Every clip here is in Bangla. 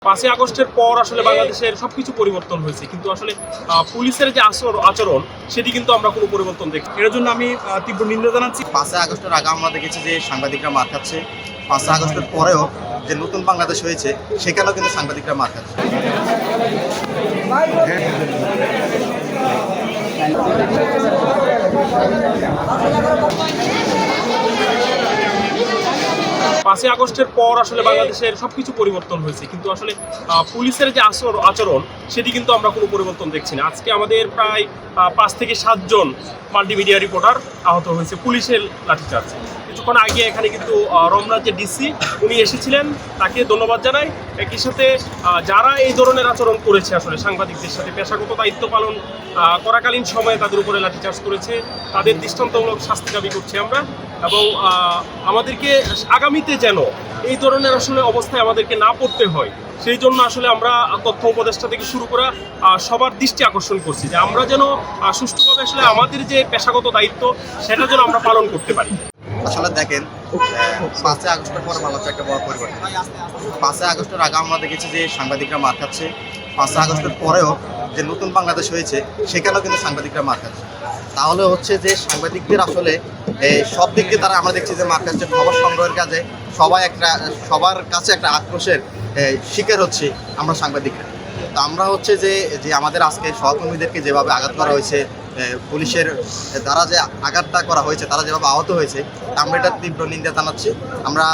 5ই আগস্টের পর আসলে বাংলাদেশের সবকিছু পরিবর্তন হয়েছে, কিন্তু আসলে পুলিশের যে আচরণ সেটি কিন্তু আমরা কোনো পরিবর্তন দেখি। এর জন্য আমি তীব্র নিন্দা জানাচ্ছি। 5ই আগস্টের আগে আমরা দেখেছি যে সাংবাদিকরা মার খাচ্ছে, 5ই আগস্টের পরেও যে নতুন বাংলাদেশ হয়েছে সেখানেও কিন্তু সাংবাদিকরা মার খাচ্ছে। 5ই আগস্টের পর আসলে বাংলাদেশের সবকিছু পরিবর্তন হয়েছে, কিন্তু আসলে পুলিশের যে আচরণ সেটি কিন্তু আমরা কোনো পরিবর্তন দেখছি না। আজকে আমাদের প্রায় 5 থেকে 7 জন মাল্টিমিডিয়া রিপোর্টার আহত হয়েছে পুলিশের লাঠিচার্জ। কিছুক্ষণ আগে এখানে কিন্তু রমনার যে ডিসি উনি এসেছিলেন, তাকে ধন্যবাদ জানাই। একই সাথে যারা এই ধরনের আচরণ করেছে আসলে সাংবাদিকদের সাথে পেশাগত দায়িত্ব পালন করাকালীন সময়ে তাদের উপরে লাঠিচার্জ করেছে, তাদের দৃষ্টান্তমূলক শাস্তি দাবি করছি আমরা। এবং আমাদেরকে আগামীতে যেন এই ধরনের আসলে অবস্থায় আমাদেরকে না পড়তে হয়, সেই জন্য আসলে আমরা তথ্য উপদেষ্টা থেকে শুরু করা সবার দৃষ্টি আকর্ষণ করছি যে আমরা যেন সুষ্ঠুভাবে আসলে আমাদের যে পেশাগত দায়িত্ব সেটা যেন আমরা পালন করতে পারি। আসলে দেখেন, 5ই আগস্টের পরে বাংলাদেশে একটা বড় পরিবর্তন। 5ই আগস্টের আগে আমরা দেখেছি যে সাংবাদিকরা মার খাচ্ছে, 5ই আগস্টের পরেও যে নতুন বাংলাদেশ হয়েছে সেখানেও কিন্তু সাংবাদিকরা মার খাচ্ছে। তাহলে হচ্ছে যে সাংবাদিকদের আসলে সব দিক দিয়ে তারা আমরা দেখছি যে মার খাচ্ছে। খবর সংগ্রহের কাজে সবার কাছে একটা আক্রোশের শিকার হচ্ছে আমরা সাংবাদিকরা। তো আমরা হচ্ছে যে আমাদের আজকে সহকর্মীদেরকে যেভাবে আঘাত করা হয়েছে, পুলিশের দ্বারা যে আঘাতটা করা হয়েছে, তারা যেভাবে আহত হয়েছে, আমরা এটা তীব্র নিন্দা জানাচ্ছি। আমরা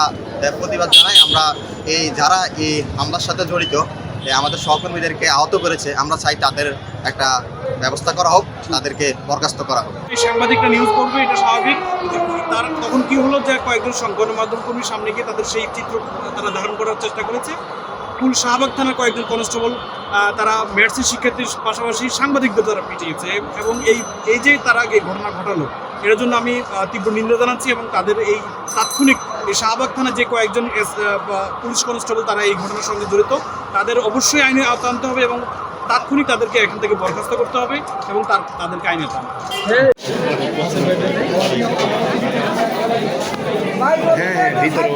প্রতিবাদ জানাই। আমরা যারা এই হামলার সাথে জড়িত আমাদের সহকর্মীদেরকে আহত করেছে, আমরা চাই তাদের একটা ব্যবস্থা করা হোক, তাদেরকে বরখাস্ত করা হোক। এই সাংবাদিকরা নিউজ করবে, এটা স্বাভাবিক। তার তখন কি হলো যে কয়েকজন গণমাধ্যম কর্মীর সামনে গিয়ে তাদের সেই চিত্র তারা ধারণ করার চেষ্টা করেছে। শাহবাগ থানার কয়েকজন কনস্টেবল তারা মেডসি শিক্ষার্থীর পাশাপাশি সাংবাদিকদের তারা পিটিয়েছে, এবং এই যে তারা এই ঘটনা ঘটালো, এর জন্য আমি তীব্র নিন্দা জানাচ্ছি। এবং তাদের এই তাৎক্ষণিক এই শাহবাগ থানার যে কয়েকজন পুলিশ কনস্টেবল তারা এই ঘটনার সঙ্গে জড়িত, তাদের অবশ্যই আইনে আওতা আনতে হবে এবং তাৎক্ষণিক তাদেরকে এখান থেকে বরখাস্ত করতে হবে এবং তাদেরকে আইনে আনতে হবে। ভিতরে